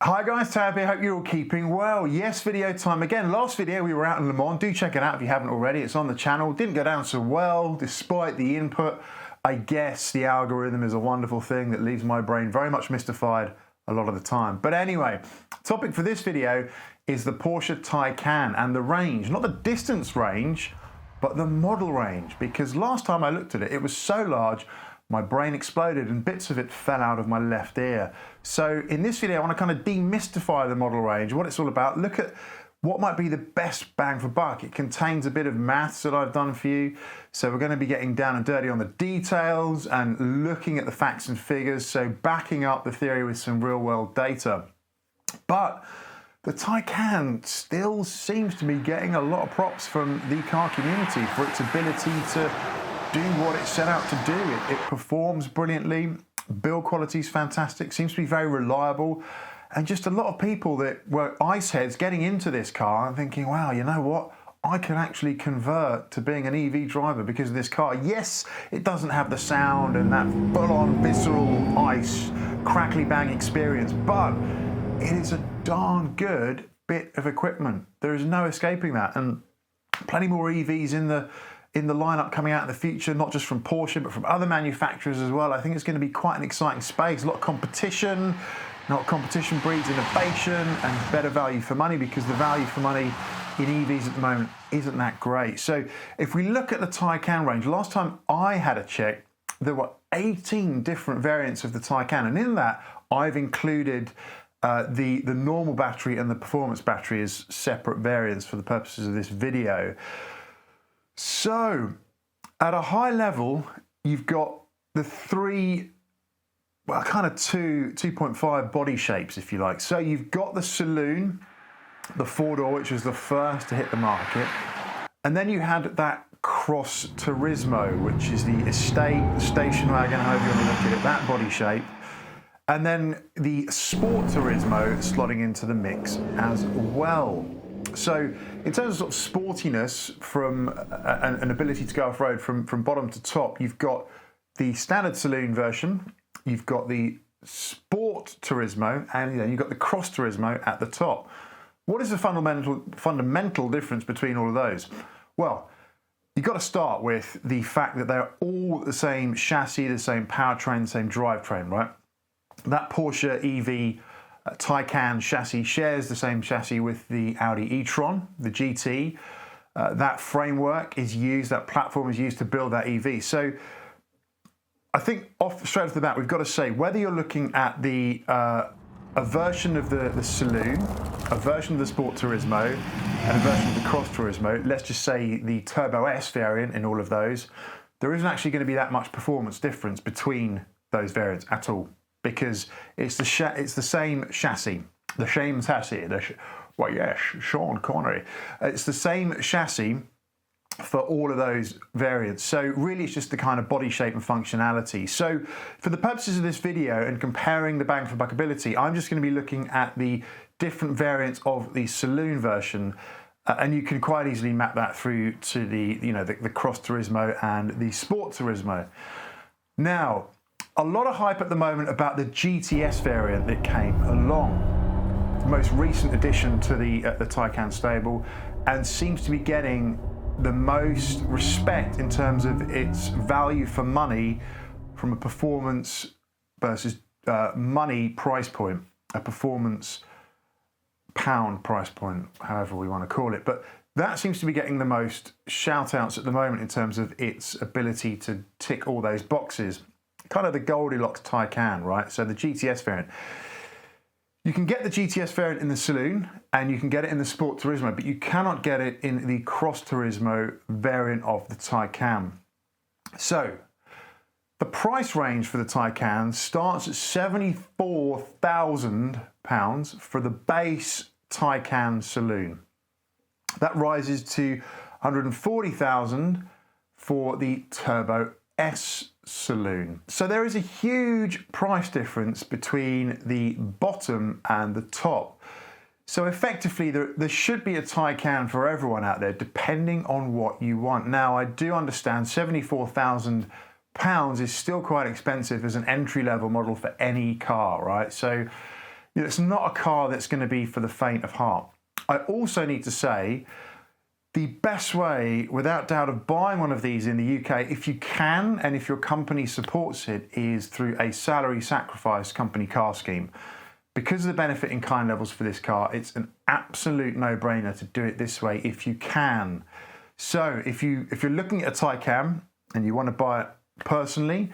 Hi guys, Tab here, hope you're all keeping well. Yes, video time again. Last video we were out in Le Mans, do check it out if you haven't already, it's on the channel. Didn't go down so well, despite the input. I guess the algorithm is a wonderful thing that leaves my brain very much mystified a lot of the time. But anyway, topic for this video is the Porsche Taycan and the range. Not the distance range, but the model range. Because last time I looked at it, it was so large, my brain exploded and bits of it fell out of my left ear. So in this video, I want to kind of demystify the model range, what it's all about, look at what might be the best bang for buck. It contains a bit of maths that I've done for you. So we're going to be getting down and dirty on the details and looking at the facts and figures. So backing up the theory with some real world data. But the Taycan still seems to be getting a lot of props from the car community for its ability to do what it set out to do. It performs brilliantly, build quality is fantastic, seems to be very reliable, and just a lot of people that were ice heads getting into this car and thinking, wow, you know what, I can actually convert to being an EV driver because of this car. Yes, it doesn't have the sound and that full-on visceral ice crackly bang experience, but it is a darn good bit of equipment. There is no escaping that, and plenty more EVs in the lineup coming out in the future, not just from Porsche, but from other manufacturers as well. I think it's going to be quite an exciting space. A lot of competition. Not competition breeds innovation and better value for money, because the value for money in EVs at the moment isn't that great. So if we look at the Taycan range, last time I had a check, there were 18 different variants of the Taycan, and in that I've included the normal battery and the performance battery as separate variants for the purposes of this video. So, at a high level, you've got the three, well, kind of 2.5 body shapes, if you like. So you've got the saloon, the four-door, which was the first to hit the market. And then you had that Cross Turismo, which is the estate, the station wagon, however you want to look at it, that body shape. And then the Sport Turismo slotting into the mix as well. So in terms of sort of sportiness from an ability to go off-road from bottom to top, you've got the standard saloon version, you've got the Sport Turismo, and you've got the Cross Turismo at the top. What is the fundamental difference between all of those? Well, you've got to start with the fact that they're all the same chassis, the same powertrain, the same drivetrain, right? That Porsche EV Taycan chassis shares the same chassis with the Audi e-tron, the GT. That framework is used, that platform is used to build that EV. So I think straight off the bat, we've got to say, whether you're looking at a version of the saloon, a version of the Sport Turismo, and a version of the Cross Turismo, let's just say the Turbo S variant in all of those, there isn't actually going to be that much performance difference between those variants at all, because it's the same chassis, the same chassis. Well, yes, Sean Connery. It's the same chassis for all of those variants. So really, it's just the kind of body shape and functionality. So for the purposes of this video and comparing the bang for buck ability, I'm just going to be looking at the different variants of the saloon version, and you can quite easily map that through to the Cross Turismo and the Sport Turismo. Now, a lot of hype at the moment about the GTS variant that came along, the most recent addition to the Taycan stable, and seems to be getting the most respect in terms of its value for money from a performance versus money price point, a performance pound price point, however we want to call it. But that seems to be getting the most shout outs at the moment in terms of its ability to tick all those boxes. Kind of the Goldilocks Taycan, right? So the GTS variant. You can get the GTS variant in the saloon and you can get it in the Sport Turismo, but you cannot get it in the Cross Turismo variant of the Taycan. So the price range for the Taycan starts at £74,000 for the base Taycan saloon. That rises to £140,000 for the Turbo S saloon. So there is a huge price difference between the bottom and the top. So effectively, there should be a Taycan for everyone out there, depending on what you want. Now, I do understand £74,000 is still quite expensive as an entry-level model for any car, right? So it's not a car that's going to be for the faint of heart. I also need to say, the best way, without doubt, of buying one of these in the UK, if you can and if your company supports it, is through a salary sacrifice company car scheme. Because of the benefit in kind levels for this car, it's an absolute no-brainer to do it this way if you can. So if you're looking at a Taycan and you want to buy it personally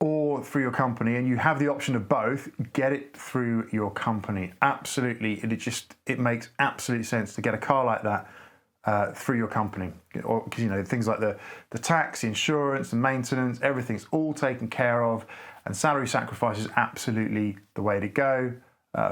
or through your company, and you have the option of both, get it through your company. Absolutely, it makes absolute sense to get a car like that through your company, because things like the tax, the insurance, the maintenance, everything's all taken care of, and salary sacrifice is absolutely the way to go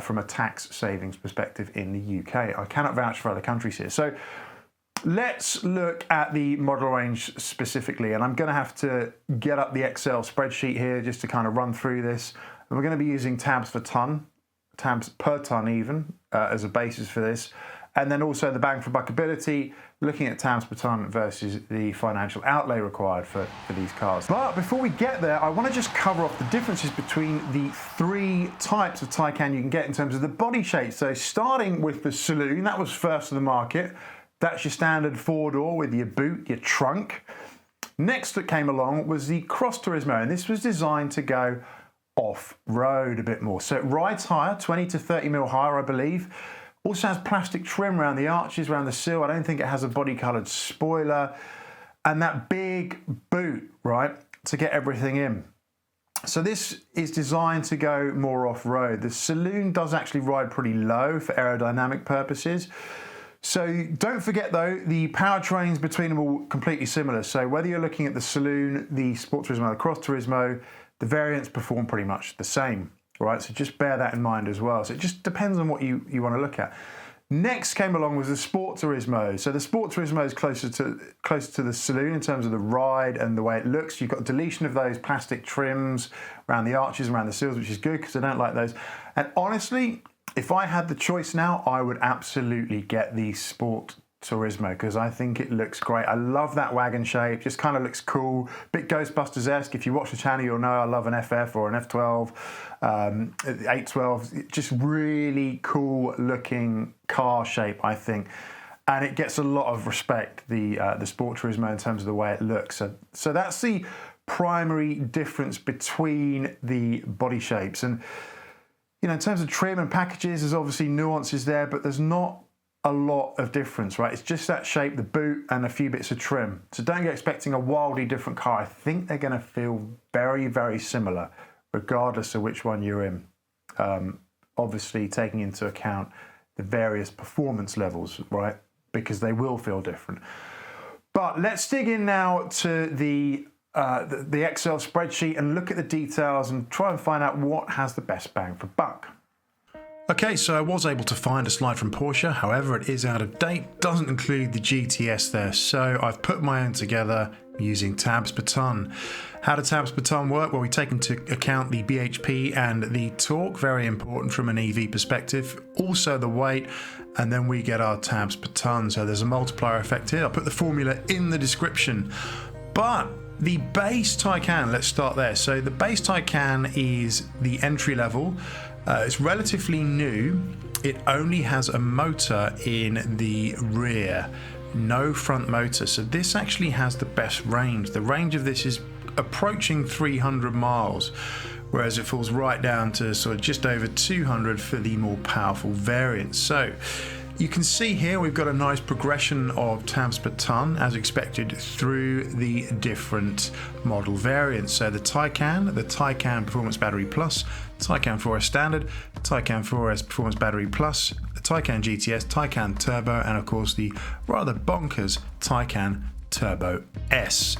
from a tax savings perspective in the UK. I cannot vouch for other countries here. So let's look at the model range specifically, and I'm going to have to get up the Excel spreadsheet here just to kind of run through this. And we're going to be using tabs per ton even, as a basis for this. And then also the bang for buck ability, looking at tabs per ton versus the financial outlay required for these cars. But before we get there, I want to just cover off the differences between the three types of Taycan you can get in terms of the body shape. So starting with the saloon, that was first to the market. That's your standard four-door with your boot, your trunk. Next that came along was the Cross Turismo, and this was designed to go off-road a bit more. So it rides higher, 20 to 30 mil higher, I believe. Also has plastic trim around the arches, around the sill. I don't think it has a body-coloured spoiler. And that big boot, right, to get everything in. So this is designed to go more off-road. The saloon does actually ride pretty low for aerodynamic purposes. So don't forget though, the powertrains between them are all completely similar. So whether you're looking at the saloon, the Sport Turismo, the Cross Turismo, the variants perform pretty much the same, right? So just bear that in mind as well. So it just depends on what you want to look at. Next came along was the Sport Turismo. So the Sport Turismo is closer to the saloon in terms of the ride and the way it looks. You've got deletion of those plastic trims around the arches, around the sills, which is good because I don't like those. And honestly, if I had the choice now, I would absolutely get the Sport Turismo because I think it looks great. I love that wagon shape, just kind of looks cool, bit Ghostbusters-esque. If you watch the channel, you'll know I love an FF or an F12, 812, just really cool looking car shape, I think. And it gets a lot of respect, the Sport Turismo, in terms of the way it looks. So that's the primary difference between the body shapes. And in terms of trim and packages, there's obviously nuances there, but there's not a lot of difference, right? It's just that shape, the boot, and a few bits of trim. So don't get expecting a wildly different car. I think they're going to feel very, very similar, regardless of which one you're in. Obviously, taking into account the various performance levels, right? Because they will feel different. But let's dig in now to the Excel spreadsheet and look at the details and try and find out what has the best bang for buck. Okay, so I was able to find a slide from Porsche, however it is out of date, doesn't include the GTS there, so I've put my own together using tabs per ton. How do tabs per ton work? Well, we take into account the BHP and the torque, very important from an EV perspective, also the weight, and then we get our tabs per ton. So there's a multiplier effect here. I'll put the formula in the description. But the base Taycan, let's start there. So the base Taycan is the entry level. It's relatively new. It only has a motor in the rear, no front motor. So this actually has the best range. The range of this is approaching 300 miles, whereas it falls right down to sort of just over 200 for the more powerful variants. So you can see here we've got a nice progression of tabs per ton as expected through the different model variants. So the Taycan Performance Battery Plus, Taycan 4S Standard, Taycan 4S Performance Battery Plus, the Taycan GTS, Taycan Turbo, and of course the rather bonkers Taycan Turbo S.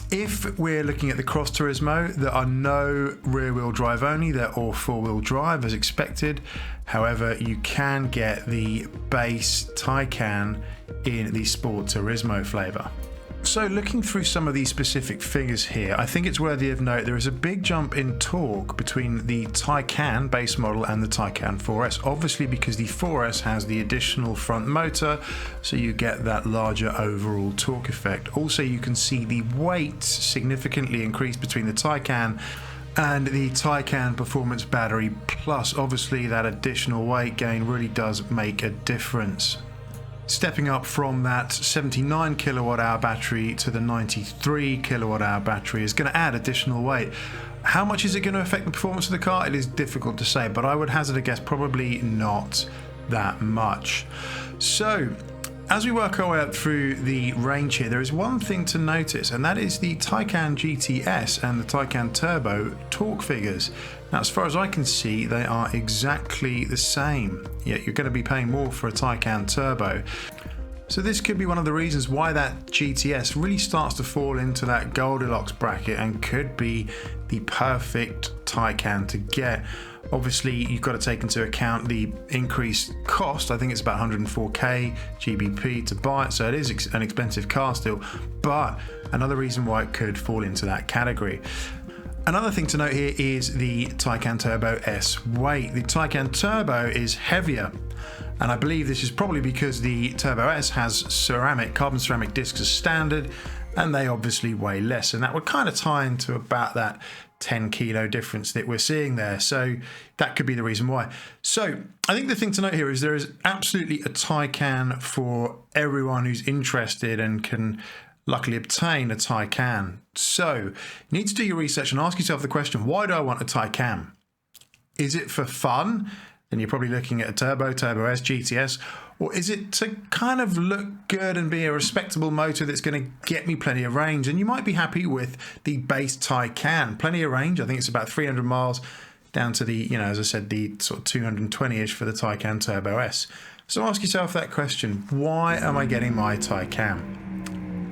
If we're looking at the Cross Turismo, there are no rear-wheel drive only, they're all four-wheel drive as expected. However, you can get the base Taycan in the Sport Turismo flavour. So looking through some of these specific figures here, I think it's worthy of note there is a big jump in torque between the Taycan base model and the Taycan 4S, obviously because the 4S has the additional front motor, so you get that larger overall torque effect. Also, you can see the weight significantly increased between the Taycan And the Taycan performance battery plus obviously that additional weight gain really does make a difference. Stepping up from that 79 kilowatt hour battery to the 93 kilowatt hour battery is going to add additional weight. How much is it going to affect the performance of the car? It is difficult to say, but I would hazard a guess probably not that much. So as we work our way up through the range here, there is one thing to notice, and that is the Taycan GTS and the Taycan Turbo torque figures. Now, as far as I can see, they are exactly the same, yet you're going to be paying more for a Taycan Turbo. So this could be one of the reasons why that GTS really starts to fall into that Goldilocks bracket and could be the perfect Taycan to get. Obviously, you've got to take into account the increased cost. I think it's about 104k GBP to buy it, so it is an expensive car still, but another reason why it could fall into that category. Another thing to note here is the Taycan Turbo S weight. The Taycan Turbo is heavier, and I believe this is probably because the Turbo S has carbon ceramic discs as standard, and they obviously weigh less, and that would kind of tie into about that 10 kilo difference that we're seeing there. So that could be the reason why. So I think the thing to note here is there is absolutely a Taycan for everyone who's interested and can luckily obtain a Taycan. So you need to do your research and ask yourself the question, why do I want a Taycan? Is it for fun? Then you're probably looking at a Turbo, Turbo S, GTS, or is it to kind of look good and be a respectable motor that's going to get me plenty of range? And you might be happy with the base Taycan. Plenty of range. I think it's about 300 miles down to the, as I said, the sort of 220-ish for the Taycan Turbo S. So ask yourself that question, why am I getting my Taycan?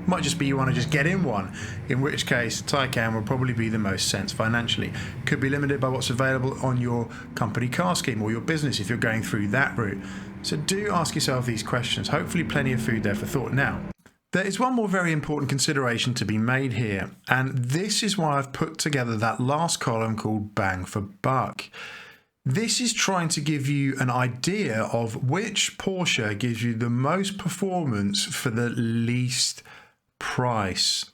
Might just be you want to just get in one, in which case Taycan will probably be the most sense financially. Could be limited by what's available on your company car scheme or your business if you're going through that route. So do ask yourself these questions. Hopefully plenty of food there for thought. Now, there is one more very important consideration to be made here, and this is why I've put together that last column called Bang for Buck. This is trying to give you an idea of which Porsche gives you the most performance for the least price.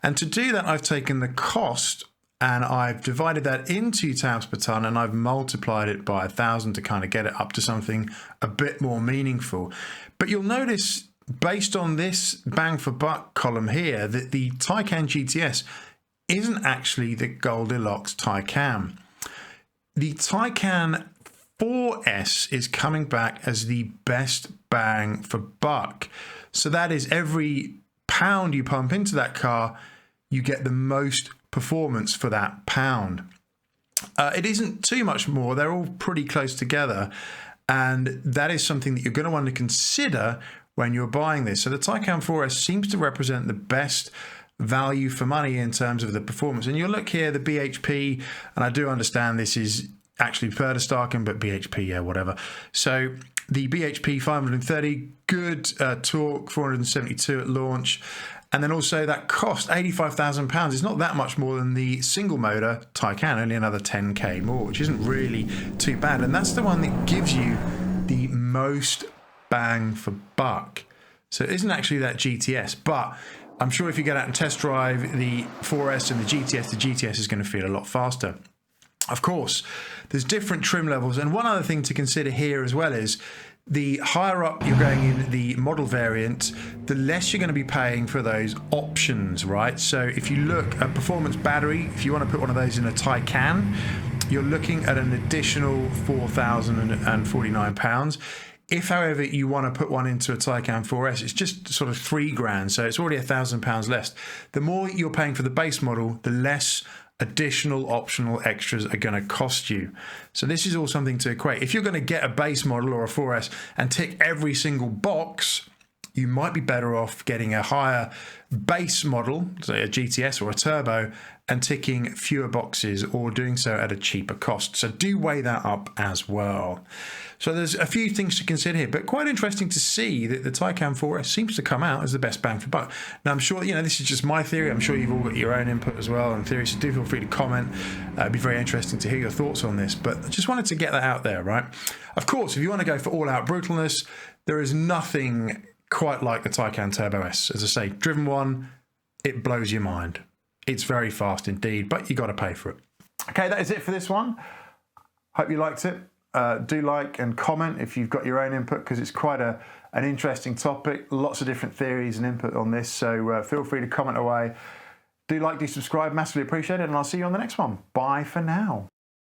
And to do that, I've taken the cost and I've divided that into tabs per ton, and I've multiplied it by 1,000 to kind of get it up to something a bit more meaningful. But you'll notice, based on this bang for buck column here, that the Taycan GTS isn't actually the Goldilocks Taycan. The Taycan 4S is coming back as the best bang for buck. So that is every pound you pump into that car, you get the most performance for that pound. It isn't too much more. They're all pretty close together, and that is something that you're going to want to consider when you're buying this. So the Taycan 4S seems to represent the best value for money in terms of the performance. And you'll look here, the BHP, and I do understand this is actually Perdestaken, but BHP, yeah, whatever. So the BHP 530, good torque, 472 at launch. And then also that cost, £85,000. It's not that much more than the single motor Taycan, only another 10k more, which isn't really too bad. And that's the one that gives you the most bang for buck. So it isn't actually that GTS, but I'm sure if you get out and test drive the 4S and the GTS is going to feel a lot faster. Of course, there's different trim levels. And one other thing to consider here as well is the higher up you're going in the model variant, the less you're going to be paying for those options, right? So if you look at performance battery, if you want to put one of those in a Taycan, you're looking at an additional £4,049. If, however, you want to put one into a Taycan 4S, it's just sort of £3,000, so it's already £1,000 less. The more you're paying for the base model, the less additional optional extras are going to cost you. So this is all something to equate. If you're going to get a base model or a 4S and tick every single box, you might be better off getting a higher base model, say a GTS or a turbo, and ticking fewer boxes or doing so at a cheaper cost. So do weigh that up as well. So there's a few things to consider here, but quite interesting to see that the Taycan 4S seems to come out as the best bang for buck. Now, I'm sure, this is just my theory. I'm sure you've all got your own input as well and theories, so do feel free to comment. It'd be very interesting to hear your thoughts on this, but I just wanted to get that out there, right? Of course, if you want to go for all-out brutalness, there is nothing quite like the Taycan Turbo S. As I say, driven one, it blows your mind. It's very fast indeed, but you got to pay for it. Okay, that is it for this one. Hope you liked it. Do like and comment if you've got your own input, because it's quite an interesting topic. Lots of different theories and input on this, so feel free to comment away. Do like, do subscribe, massively appreciate it, and I'll see you on the next one. Bye for now.